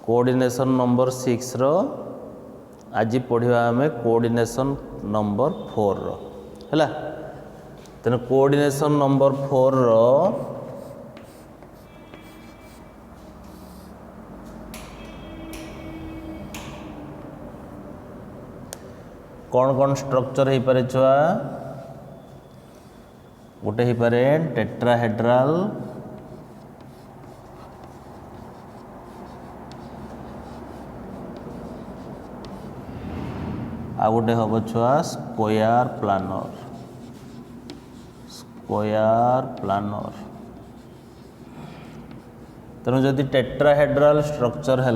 Coordination number 6 रो आज पढ़िबा आमे coordination number 4 रो हैला। तेन कोऑर्डिनेशन नंबर 4 रो कौन कौन स्ट्रक्चर हो पारे छुआ गोटे हो पारे टेट्राहेड्रल, आ गोटे हम छुआ स्क्वायर प्लानर। स्क्वायर प्लानर तेणु जदि टेट्राहेड्रल स्ट्रक्चर है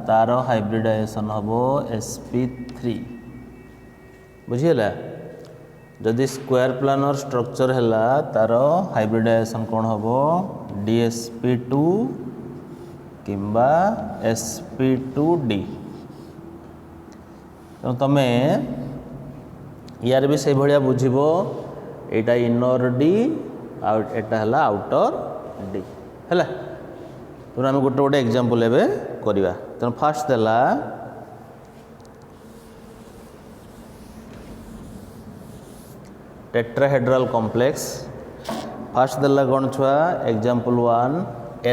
तार हाइब्रिडाइजेशन हम sp3 बुझीगला। जदि स्क्वायर प्लानर स्ट्रक्चर है तार हाइब्रिडाइजेशन कौन हम dsp2 किंबा sp2d। तो तुम यार भी से भाया बुझिबो एटा इनर डी आउटा है आउटर डी है। तो आम गोटे गोटे एग्जांपल एबे करवा। तेणु फास्ट देला टेट्राहेड्रल कॉम्प्लेक्स। फास्ट देला कौन छुआ एग्जांपल 1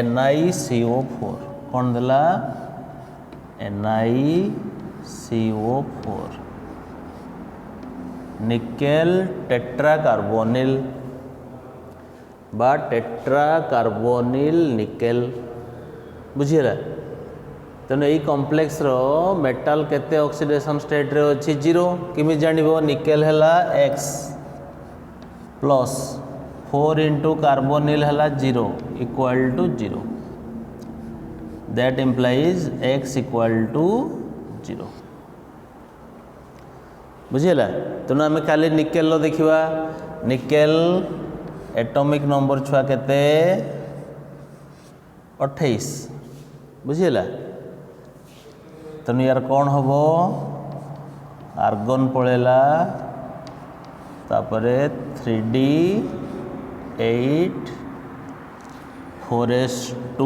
NiCO4 कौन देला NiCO4 निकेल टेट्रा कार्बोनिल बा टेट्रा कार्बोनिल निकेल बुझीगला। तेणु यही कॉम्प्लेक्स रो मेटल केते ऑक्सीडेशन स्टेट रे अछि 0 किमि जानिबो निकेल हैला x प्लस 4 इंटू कार्बोनिल हैला 0 equal to 0 that implies x equal to 0 बुझीगला। तेणु आम खाली निकेल देखा निकेल एटॉमिक नंबर छुआ केते 28 बुझीगला। तेणु यार कौन हम आर्गन पड़ेला तापरे 3d8 4s2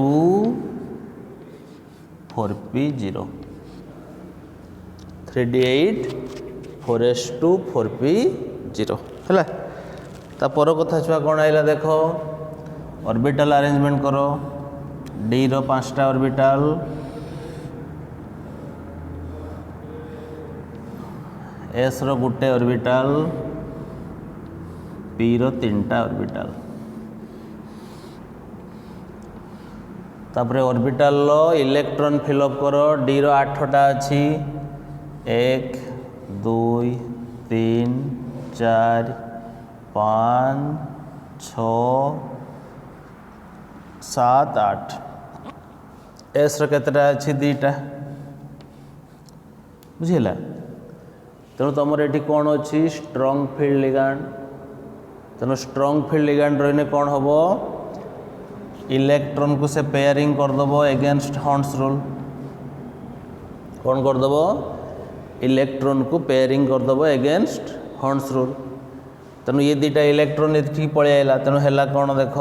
4p0 3d8 4s2 4p0 है। तापर कथा छुआ कौन आइला देख ऑर्बिटल अरेंजमेंट करो डी रो 5टा ऑर्बिटल एस रो गुटे ऑर्बिटल पी रो 3टा ऑर्बिटल। तापरे ऑर्बिटल लो इलेक्ट्रॉन फिलअप करो डी रो 8टा अच्छी 1 2 3 4 5 6 7 8 एस रो केतटा अच्छी 2टा बुझीगला। तेणु तुम ये कौन अच्छी स्ट्रॉन्ग फील्ड लिगांड। तेणु स्ट्रॉन्ग फील्ड लिगांड रही कौन हम इलेक्ट्रॉन को से पेयरिंग करदेव एगेंस्ट हॉर्न्स रूल। कौन करदेव इलेक्ट्रॉन को पेयरिंग करदेव एगेंस्ट हॉर्न्स रूल। तेणु ये 2टा इलेक्ट्रॉन ये पलि आइला तेणु है कौन देख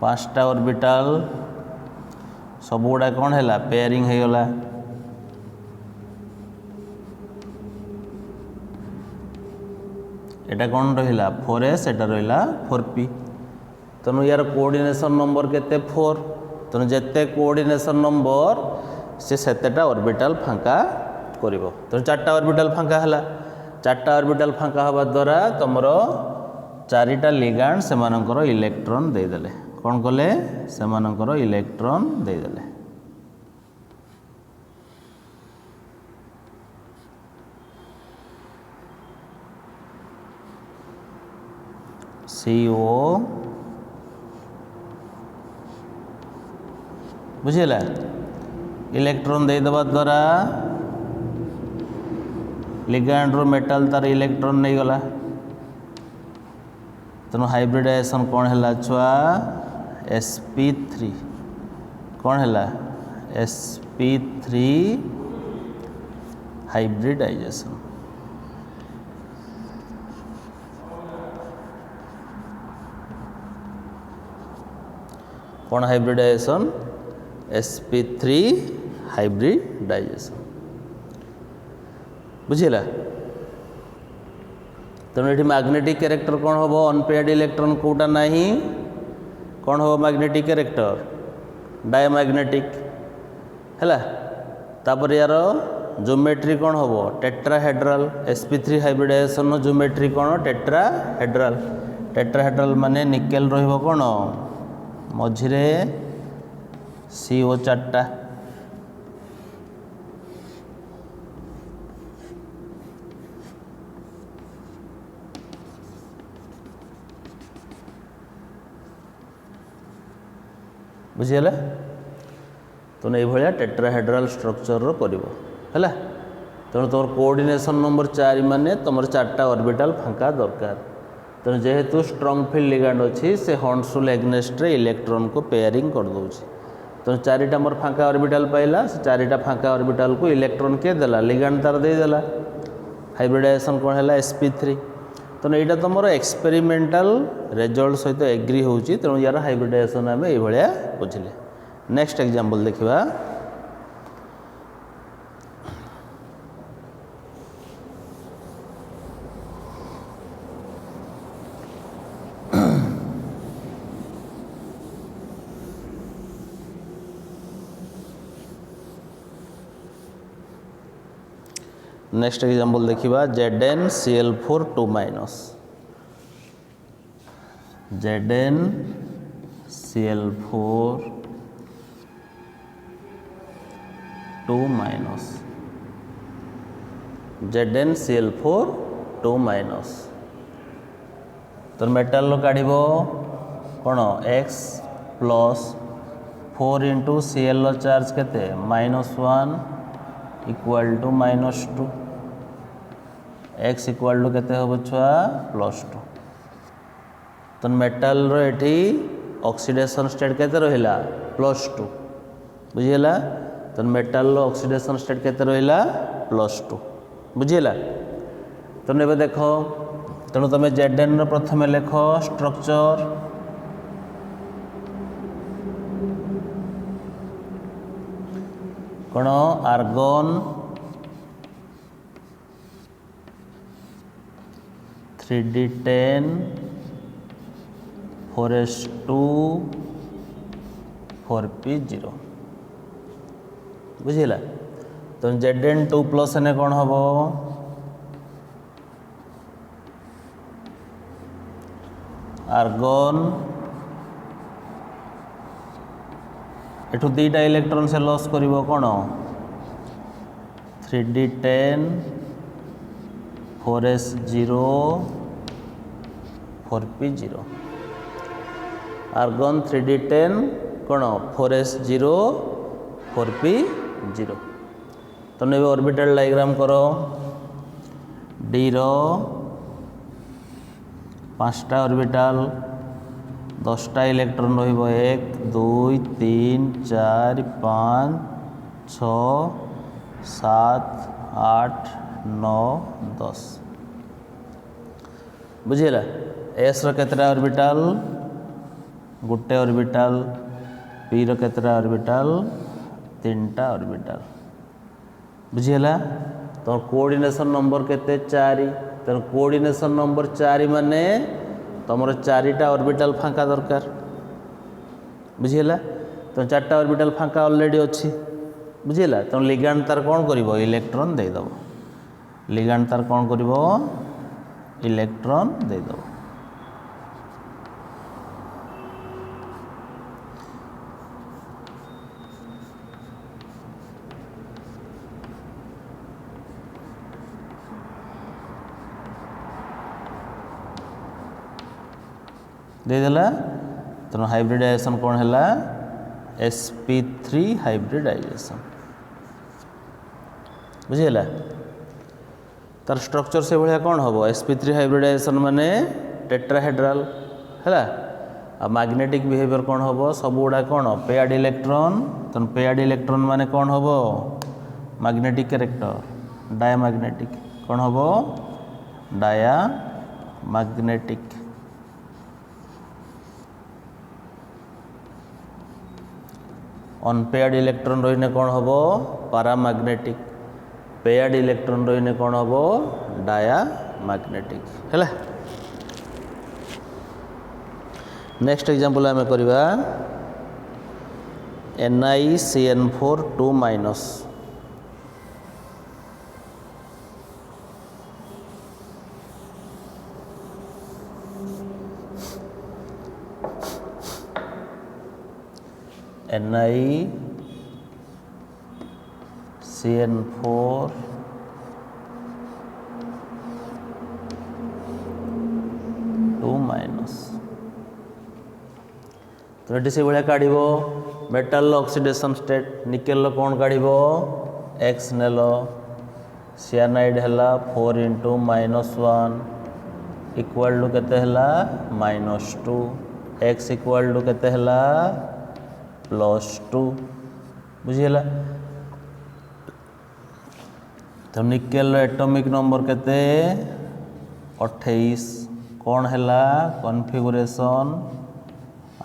पांचटा ऑर्बिटल सब गुड़ा कौन है पेयरिंग हो गला। एटा कौन रहा 4s एटा रहा 4p। तेणु यार कोऑर्डिनेशन नंबर केते 4। तेणु जेते कोऑर्डिनेशन नंबर से सेतेटा ऑर्बिटल फांका करिवो। तेणु 4टा ऑर्बिटल फांका हला 4टा ऑर्बिटल फांका हवा द्वारा तुमर 4टा लिगांड से मानकर इलेक्ट्रॉन देदेले कौन कले से मानकर इलेक्ट्रॉन देदेले। CO बुझीगला इलेक्ट्रॉन देदेवा द्वारा लिगैंड रो मेटल तार इलेक्ट्रॉन नहीं गला। तेणु हाइब्रिडाइजेशन कौन है छुआ sp3 कौन है sp3 हाइब्रिडाइजेशन। कौन हाइब्रिडाइजेशन sp3 हाइब्रिडाइजेशन बुझिला। तेणु ये मैग्नेटिक कैरेक्टर कौन हम अनपेयर्ड इलेक्ट्रॉन कोटा नहीं कौन हम मैग्नेटिक कैरेक्टर डायमैग्नेटिक है। तापर यार ज्योमेट्री कौन हम टेट्राहेड्रल sp3 हाइब्रिडाइजेशन ज्योमेट्री कौन टेट्राहेड्रल। टेट्राहेड्रल माने निकेल रहिबो कौन मझिरे CO 4टा बुझीगला। तो ये टेट्राहेड्रल स्ट्रक्चर है। तेणु तुम कोऑर्डिनेशन नंबर 4 माने तुम 4टा ऑर्बिटल फांका दरकार। तेणु जेहेतु स्ट्रॉन्ग फील्ड लिगैंड अच्छी से हॉर्नशुल एग्नेस्ट इलेक्ट्रॉन को पेयरिंग कर दूची। तेणु 4टा मोर फांका ऑर्बिटल पाइला से 4टा फांका ऑर्बिटल को इलेक्ट्रॉन किए देला लिगैंड तार देदेला। हाइब्रिडाइजेशन कौन है sp3। तेणु यहाँ तुम एक्सपेरिमेंटल रिजल्ट सहित एग्री होची। तेणु यार हाइब्रिडाइजेशन आम ये बुझिले। नेक्स्ट एग्जांपल देखिबा। नेक्स्ट एग्जांपल देखिबा ZnCl4 2 minus ZnCl4 2 minus ZnCl4 2 minus. तो मेटाल काढ़ो कौन x plus 4 into Cl charge केते -1 equal to -2 x equal to केते हो छुआ +2। तो मेटाल ये ऑक्सीडेशन स्टेट केते रहिला +2 बुझीला। तो मेटाल ऑक्सीडेशन स्टेट केते रहिला +2 बुझीला। तो ने देख तेणु तुम Zn प्रथम लेख स्ट्रक्चर कौन आर्गन 3d10 4s2 4p0 बुझीला। तो Zn2 प्लस ने कौन हम आर्गन एठू 2टा इलेक्ट्रॉन से लॉस करिवो कौन 3d10 4s0 4p0 argon 3d10 कौन 4s0 4p0। तो ने ऑर्बिटल डायग्राम करो डी रो 5टा ऑर्बिटल 10टा इलेक्ट्रॉन रहिबो 1 2 3 4 5 6 7 8 9 10 बुझीला। एस रो केतरा ऑर्बिटल गोटे ऑर्बिटल पी रो केतरा ऑर्बिटल 3टा ऑर्बिटल बुझीला। तो कोऑर्डिनेशन नंबर केते 4। तो कोऑर्डिनेशन नंबर 4 माने तुम 4टा ऑर्बिटल फांका दरकार बुझीला। तो 4टा ऑर्बिटल फांका ऑलरेडी अच्छी बुझीला। तो लिगैंड तार कौन करिवो इलेक्ट्रॉन दे दबो। लिगैंड तार कौन करिवो इलेक्ट्रॉन दे दबो। देदेला। तो हाइब्रिडाइजेशन कौन है sp3 हाइब्रिडाइजेशन बुझीला। तार स्ट्रक्चर से भाया कौन हम sp3 हाइब्रिडाइजेशन माने टेट्राहेड्रल है। आ मैग्नेटिक बिहेवियर कौन हम सब गुड़ा कौन पेयर्ड इलेक्ट्रॉन तो पेयर्ड इलेक्ट्रॉन माने कौन हम मैग्नेटिक कैरेक्टर डायमैग्नेटिक कौन हम डायमैग्नेटिक अनपेयर्ड इलेक्ट्रॉन रही कौन हम पैरामैग्नेटिक पेयर्ड इलेक्ट्रॉन रही कौन हम डायमैग्नेटिक है। नेक्स्ट एग्जांपल आम करवा NiCN4 2-। NiCN4 2-। तो ये से भाया काढ़ मेटाल ऑक्सीडेशन स्टेट निकेल कौन काढ़ X नेल सियानाइड है 4 × -1 इक्वल टू केते हला -2 X इक्वल टू केते हला +2 बुझीला। तो निकेल एटॉमिक नंबर केते 28 कौन है configuration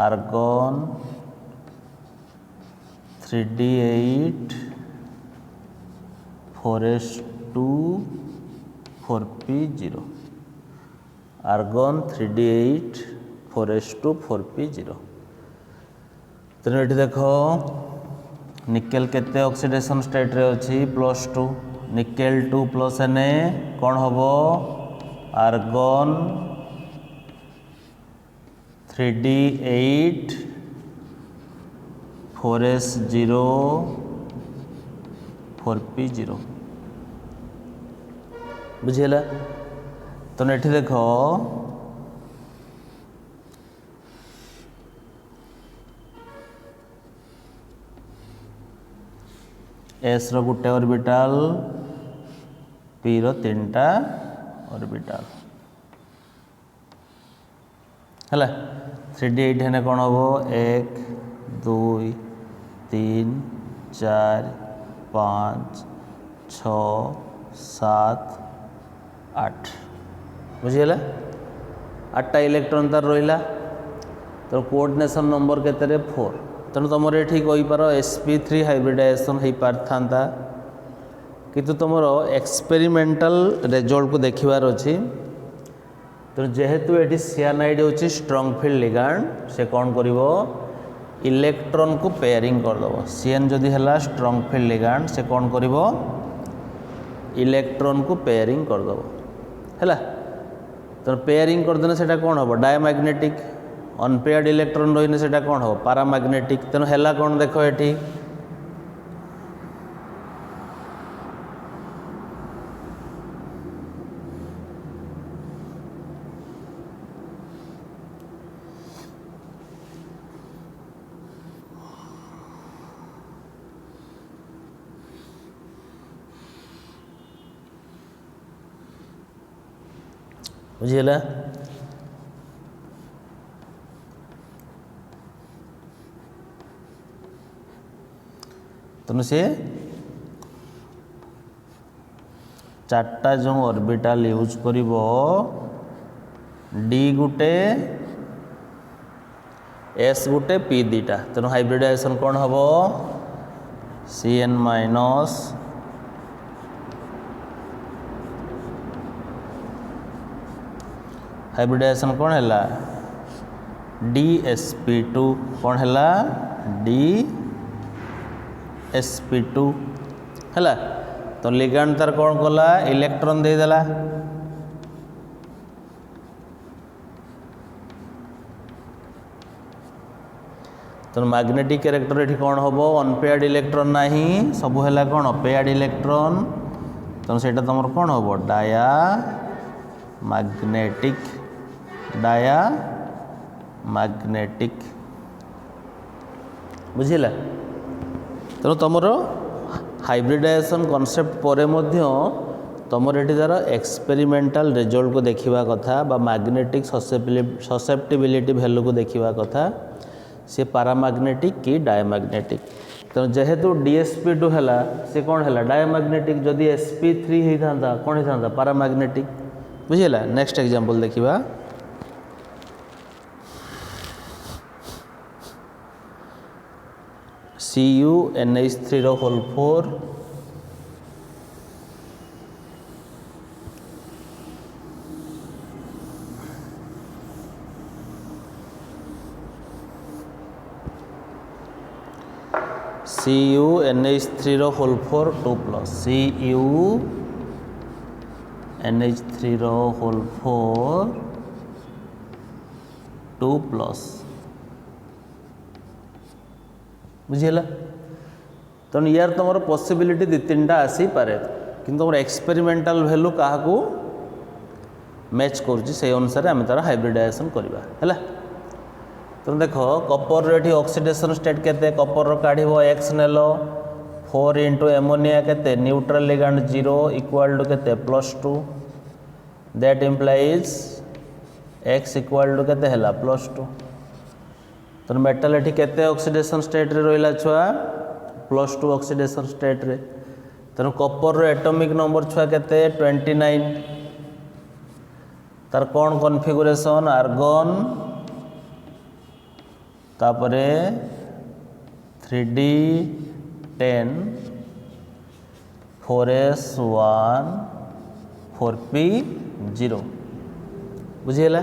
argon 3d8 4s2 4p0 argon 3d8 4s2 4p0। तो ये देख निकेल केते ऑक्सीडेशन स्टेट रे अच्छी +2 निकेल 2 + Na कौन हम आर्गन 3d8 4s0 4p0 बुझीला। तो ये देख S रो गुटे ऑर्बिटल P रो 3टा ऑर्बिटल है 3d8 है कौन हम 1 2 3 4 5 6 7 8 बुझीगला 8टा इलेक्ट्रॉन तार रहा। तो कोऑर्डिनेशन नंबर केते 4 तेणु तुम ये कहीपर sp3 हाइब्रिडाइजेशन हो पारता किंतु तुम एक्सपेरिमेंटल रिजल्ट को देखिबार अच्छी। तो जेहेतु ये सियानाइड होची स्ट्रॉन्ग फील्ड लिगांड से कौन करिवो इलेक्ट्रॉन को पेयरिंग करदेव सीएन जदि है स्ट्रॉन्ग फील्ड लिगांड से कौन करिवो इलेक्ट्रॉन को पेयरिंग करदेव है। तो पेयरिंग करदेने से कौन हम डायमैग्नेटिक अनपेयर्ड इलेक्ट्रॉन रही से कौन हम पैरामैग्नेटिक तेणु है कौन देख ये बुझीगला। तेणु से 4टा जो ऑर्बिटल यूज करिवो डी गुटे एस गुटे पी 2टा तेणु हाइब्रिडाइजेशन कौन हम CN- हाइब्रिडाइजेशन कौन है DsP2 कौन है DsP2 है। तो लिगांड तार कौन कला इलेक्ट्रॉन देदेला तो मैग्नेटिक कैरेक्टर ये कौन हम अनपेयर्ड इलेक्ट्रॉन ना सबू है कौन पेयर्ड इलेक्ट्रॉन तो से तुम कौन हम डायमैग्नेटिक बुझिला। तेणु तुम हाइब्रिडाइजेशन कॉन्सेप्ट पर तुमर ये तार एक्सपेरिमेंटल रिजल्ट को देखा कथा बा मैग्नेटिक ससेप्टिबिलिटी वैल्यू को देखा कथा सी पारामैग्नेटिक कि डायमैग्नेटिक। तो जेहेतु DsP2 है सी कौन है डायमैग्नेटिक, जदि sp3 होता कौन होता पारामैग्नेटिक। बुझीला। नेक्स्ट एग्जांपल देखिबा। CuNH3 रो होल 4 CuNH3 रो होल 4 2 प्लस CuNH3 रो होल 4 2 प्लस। बुझीला। तो यार तुम पॉसिबिलिटी दी तीन टा आसी पारे, किंतु तुम एक्सपेरिमेंटल वैल्यू क्या मैच करुच्ची से अनुसार आम तार हाइब्रिडाइजेशन करवा है। तुम देख कपर ये ऑक्सीडेशन स्टेट केते कपर काढ़ एक्स नेल 4 इंटू एमोनिया केते न्यूट्रल लिगैंड 0 इक्वल टू केते +2 that implies x equal to केते हैला +2। तो मेटाल ये केते ऑक्सीडेशन स्टेट रे रहिला छुआ +2 ऑक्सीडेशन स्टेट रे। तेणु कपर एटॉमिक नंबर छुआ केते 29। तार कौन कॉन्फ़िगरेशन आर्गन तापरे 3d10 4s1 4p0। बुझीगला।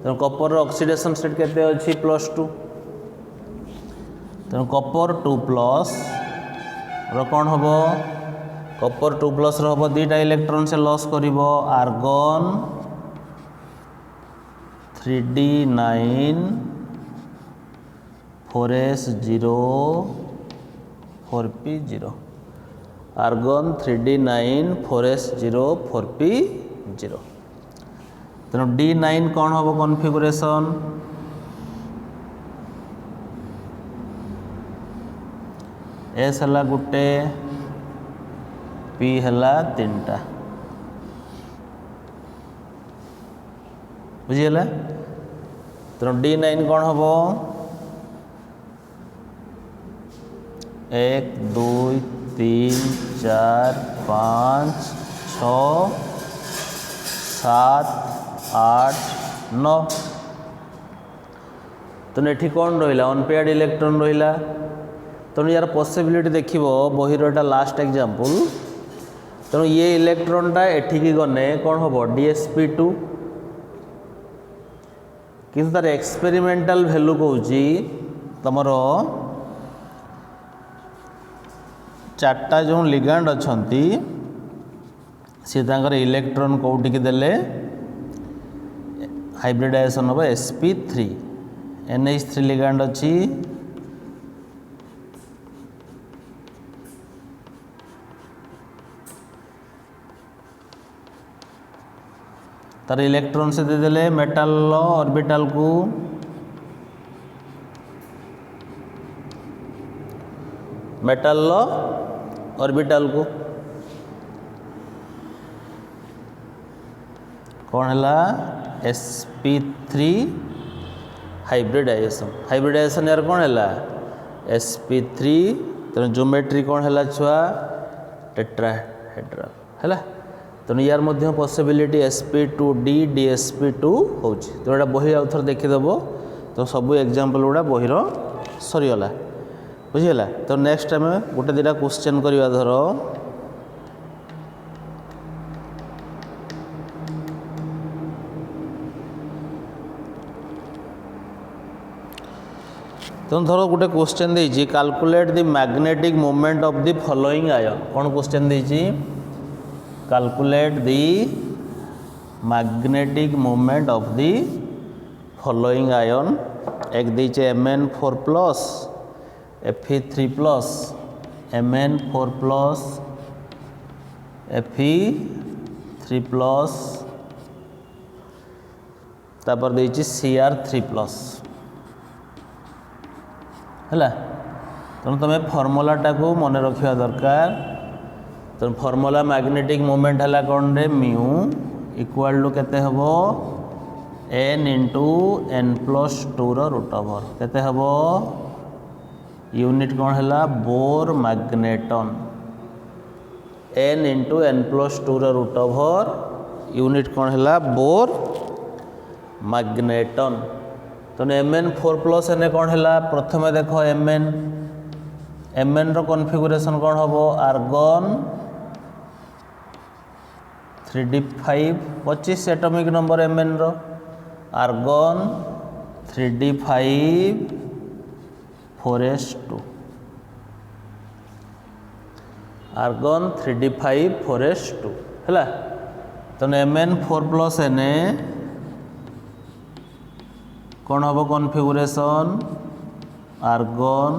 तेणु कपर ऑक्सीडेशन स्टेट केते अच्छी +2। तेणु कपर 2 प्लस कौन हम कपर 2 प्लस हम दुईटा इलेक्ट्रॉन से loss करिवो argon 3d9 4s0 4p0 argon 3d9 4s0 4p0। तेणु D9 कौन हम कॉन्फ़िगरेशन S है गोटे P है 3टा। बुझीगला। तेणु D9 कौन हम 1 2 3 4 5 6 7 8 9। तो ये कौन रहा अनपेयर्ड इलेक्ट्रॉन रहा। तेणु यार पॉसिबिलिटी देखिबो बहिर एटा लास्ट एग्जांपल। तेणु ये इलेक्ट्रॉनटा एठिकी गने कौन हम DsP2 किंतु तार एक्सपेरिमेंटल वैल्यू कहूँ तुमर 4टा जो लिगैंड अच्छी सी इलेक्ट्रॉन कौटिकी देले हाइब्रिडाइजेशन हम sp3 NH3 लिगैंड अच्छी तार इलेक्ट्रॉन से दे देले मेटल ऑर्बिटल को मेटल ऑर्बिटल को कौन है sp3 हाइब्रिडाइजेशन यार कौन है sp3। तेणु ज्योमेट्री कौन है छुआ टेट्राहेड्रल है। तेणु यार मध्य पॉसिबिलिटी sp2d dsp2 हो। तो यहाँ बही आउ थोड़ा देखीदेव तो सब एग्जांपल गुड़ा बहीर सरीगला। बुझीगला। तो नेक्स्ट आम गोटे दुटा क्वेश्चन करवा धर तो धर गोटे क्वेश्चन देछि calculate the magnetic moment of the following ion. कौन क्वेश्चन देछि calculate the magnetic moment of the following ion. एक दीचे Mn4 plus Fe3 plus Mn4 plus Fe3 plus तापर देछि Cr3 प्लस है। तेणु तुम फर्मूलाटा को मन रखा दरकार तो फॉर्मूला मैग्नेटिक मोमेंट है कौन रे म्यू इक्वल टू केते हबो n into n plus 2 root over केते हबो यूनिट कौन है Bohr magneton n into n plus 2 root over unit कौन है बोर मैग्नेटन। तो mn 4 प्लस n कौन है प्रथम देख mn रो कॉन्फ़िगरेशन कौन हम argon 3d5 25 atomic number mn रो argon 3d5 4s2 argon 3d5 4s2 है। तो mn 4 प्लस n कौन हम कॉन्फ़िगरेशन आर्गन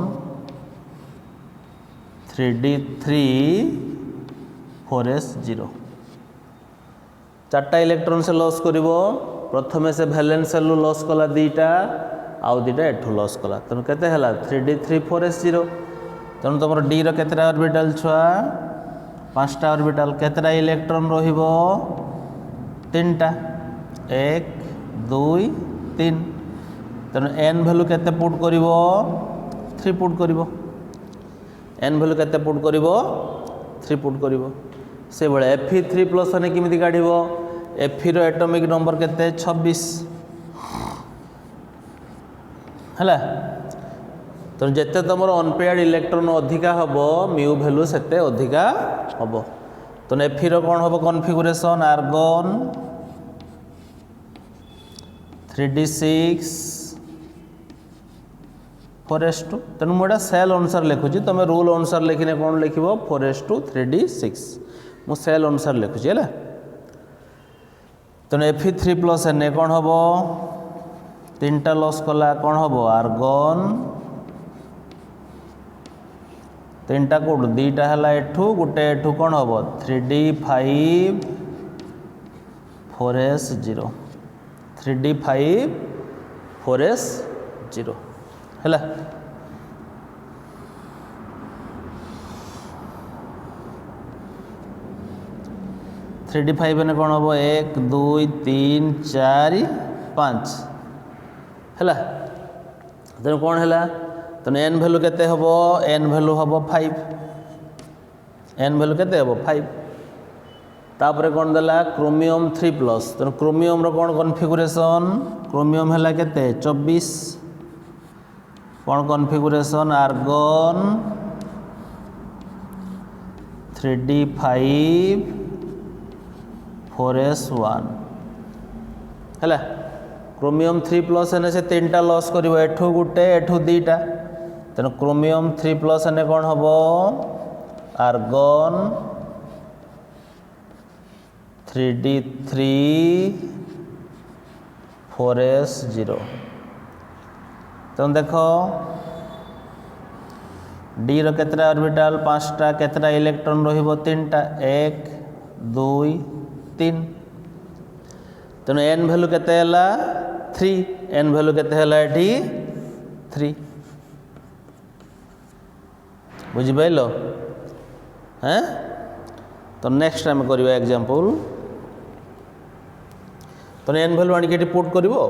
3d3 4s0 चार्टा इलेक्ट्रॉन से लॉस करिवो प्रथमे से वैलेंस सेल लॉस कला दीटा आउ दीटा एठू लॉस कला तेणु केते हला 3d3 4s0 तेणु तुम डी रो केतेटा ऑर्बिटल छुआ 5टा ऑर्बिटल केतेटा इलेक्ट्रॉन रहिबो 3टा 1 2 3 तेणु n वैल्यू केते पुट करिवो 3 पुट करिवो n वैल्यू केते पुट करिवो 3 पुट करिवो से बळे Fe3 प्लस ने किमिति काढिवो Fe रो एटॉमिक नंबर केते 26 हला। तो जेते तमरो अनपेयर्ड इलेक्ट्रॉन अधिका हबो म्यू वैल्यू सेते अधिका हबो। तो Fe रो कोन हबो कॉन्फ़िगरेशन आर्गन 3d6 4s2 तेणु मुझे सेल अनुसार लिखुची तुम रूल अनुसार लिखने कौन लिख 4s2 3d6 मु सेल अनुसार लिखुची है। तेणु Fe3 प्लस n कौन हम 3टा लॉस कला कौन हम आर्गन 3टा कोड 2टा है एठू गोटे एठू कौन हम 3d5 4s0 3d5 4s0 है। 3d5 ने कौन हम 1 2 3 4 5 है। तेणु कौन है तेणु n वैल्यू केते हम n वैल्यू हम 5 n वैल्यू केते हम 5 तापर कौन देला क्रोमियम 3 प्लस तेणु क्रोमियम रो कौन कॉन्फ़िगरेशन क्रोमियम है केते 24 कौन कॉन्फ़िगरेशन आर्गन 3d5 4s1 है। क्रोमियम 3 प्लस ने से 3टा लॉस कर एठू गोटे एठू 2टा तेणु क्रोमियम 3 प्लस ने कौन हम आर्गन 3d3 4s0 तेणु देख डी रो केतरा ऑर्बिटल 5टा केतरा इलेक्ट्रॉन रहिबो 3टा 1 2 3 तेणु n वैल्यू केते हला 3 n वैल्यू केते हला एठी 3 बुझि पाइलो हैं। तो नेक्स्ट टाइम करियो एग्जांपल तो n वैल्यू आनी केटी पुट करिवो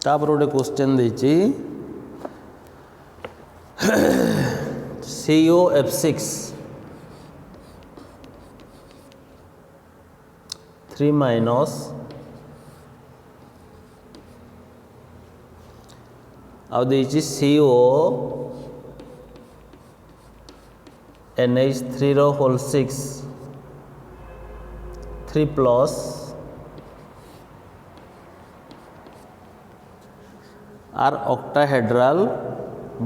तापर गोटे क्वेश्चन देछि COF6 3 माइनस आउ देछि CO NH3 रो whole 6 3 plus are octahedral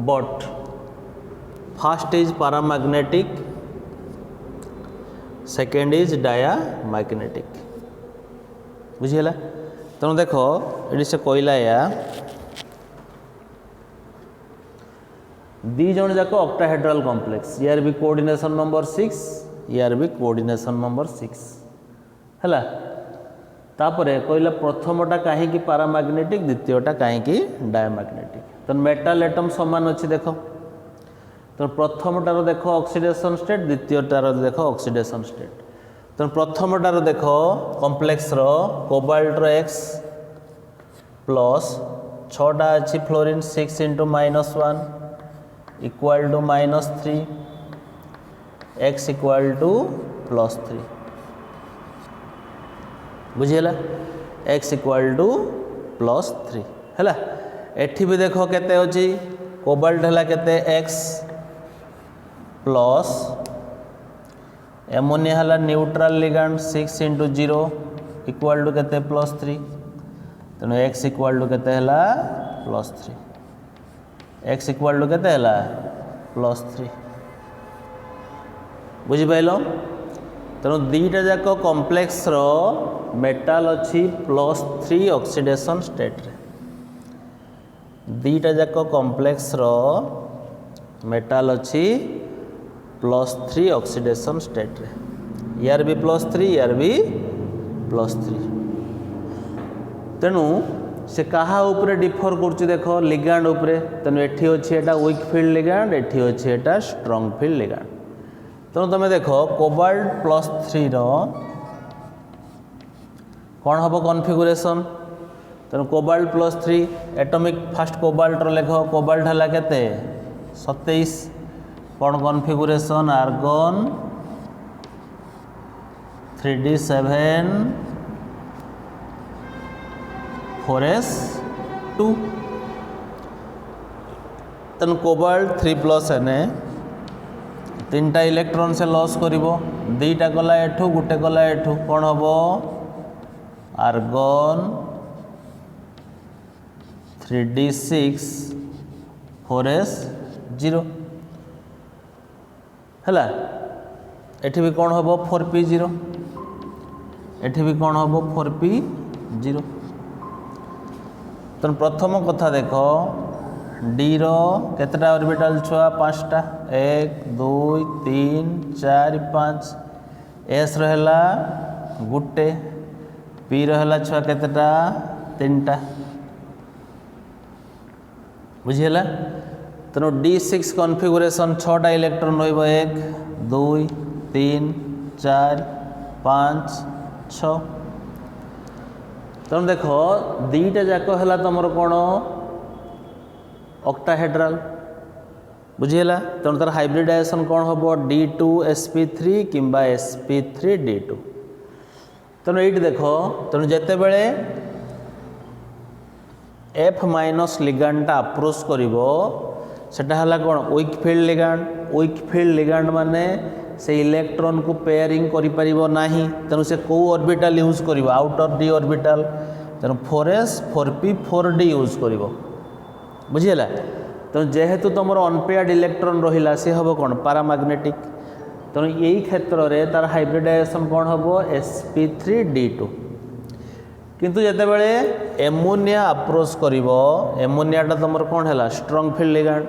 but first is paramagnetic second is diamagnetic बुझीगला तेणु देख ये से कहला या दी जन जाक ऑक्टाहेड्रल कॉम्प्लेक्स यार भी कोऑर्डिनेशन नंबर 6 यार भी कोऑर्डिनेशन नंबर 6 हैला तापरे कहला प्रथमटा कहीं पारामैग्नेटिक द्वितीयटा कहीं डायमैग्नेटिक तो मेटल एटम समान अच्छी देख तो प्रथमटार देख ऑक्सीडेशन स्टेट द्वितीयटार देख ऑक्सीडेशन स्टेट तो प्रथमटार देख कॉम्प्लेक्स रो कोबाल्ट रो x प्लस 6टा अच्छी fluorine 6 into -1 equal to -3 x equal to +3 बुझीगला x इक्वल टू +3 है एठी भी देख केते अछि कोबाल्ट है केते x प्लस एमोनिया है neutral ligand 6 into 0 equal to केते +3 तेणु x इक्वल टू केते है +3 x इक्वल टू केते है +3 बुझिपाइल तेणु दीटा जाक कॉम्प्लेक्स रो मेटाल अच्छी +3 ऑक्सीडेशन स्टेट रे दीटा जाक कॉम्प्लेक्स रो मेटाल अच्छी +3 ऑक्सीडेशन स्टेट रे यार भी +3 यार भी +3 तेणु से कहा उपरे डिफर कर देख लिगैंड उपरे तेणु एठी अच्छी एटा वीक फील्ड लिगैंड एठी अच्छी एटा स्ट्रॉन्ग फील्ड लिगैंड तेणु तुम देख कोबाल्ट +3 रो कौन हम कॉन्फिगरेशन तेणु कोबाल्ट +3 एटॉमिक फास्ट कोबाल्ट रो लेख कोबाल्ट है केते 27 कौन कॉन्फिगरेशन आर्गन 3d7 4s2 तेणु कोबाल्ट 3+ Na 3टा इलेक्ट्रॉन से लॉस करिवो 2टा गला एठू गुटे गला एठू कौन हम आर्गन 3d6 4s0 है एठी भी कौन हम 4p0 एठी भी कौन हम 4p0 तो प्रथम कथा देख डी रो केतटा ऑर्बिटल छुआ 5टा 1 2 3 4 5 एस रहा गुटे पी रहा छुआ केतटा 3टा बुझीगला तेणु D6 कॉन्फिगरेशन 6टा इलेक्ट्रॉन रहिबो 1 2 3 4 5 6 तेणु देख दीटा जाक है तुम कौन ऑक्टाहेड्रल बुझीगला तेणु तार हाइब्रिडाइजेशन कौन हम D2sp3 किंबा sp3d2 तेणु ये देख तेणु जिते बड़े F- लिगांडटा अप्रोच करिवो सेटा हला कौन वीक फील्ड लिगांड माने से इलेक्ट्रॉन को पेयरिंग करि परिबो नाही तेणु से को ऑर्बिटल यूज करिवो आउटर डी ऑर्बिटल तेणु 4s 4p 4d यूज करिवो बुझीगला तेणु जेहेतु तुम अनपेयर्ड इलेक्ट्रॉन रहिला से हम कौन पारामैग्नेटिक तेणु यही क्षेत्र में तार हाइब्रिडाइजेशन कौन हम sp3d2 किंतु जिते बड़े एमोनिया अप्रोच करिवो एमोनियाटा तुम कौन है स्ट्रॉन्ग फील्ड लिगैंड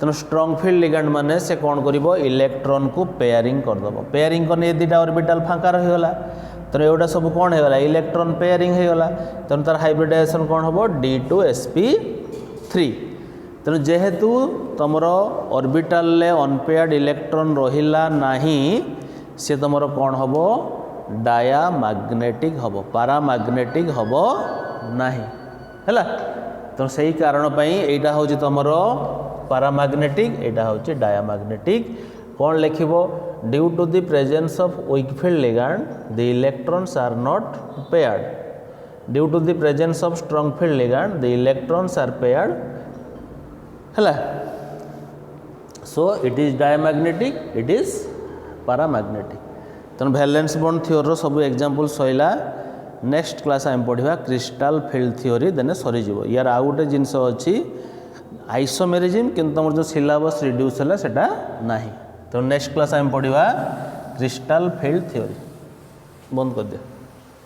तेणु स्ट्रॉन्ग फील्ड लिगैंड माने से कौन करिवो इलेक्ट्रॉन को पेयरिंग करदेव पेयरिंग करने 2टा ऑर्बिटल फाँका रहीगला तेणु एगुटा सब कौन होगा इलेक्ट्रॉन पेयरिंग होगा तेणु तार हाइब्रिडाइजेशन कौन हम D2sp3 तेणु जेहेतु तुम ऑर्बिटल अनपेयर्ड इलेक्ट्रॉन रहिला नहीं सी तुम कौन हम डायामैग्नेटिक हम पारामैग्नेटिक हम नहीं है तेणु से ही कारण यहाँ हूँ तुम पारामैग्नेटिक यहाँ हूँ डायामैग्नेटिक कौन लिखिबो due to the presence of weak field ligand the electrons are not paired due to the presence of strong field ligand the electrons are paired है so it is diamagnetic it is paramagnetic तेणु valence bond theory सब example सैला next class आम पढ़ा crystal field theory देने सरीज यार आउ गोटे जिनस अच्छी आइसोमेरिज्म किंतु तुम जो सिलेबस रिड्यूस है सेटा नहीं तो नेक्स्ट क्लास आम पढ़ा क्रिस्टाल फील्ड थ्योरी बंद कर दिया।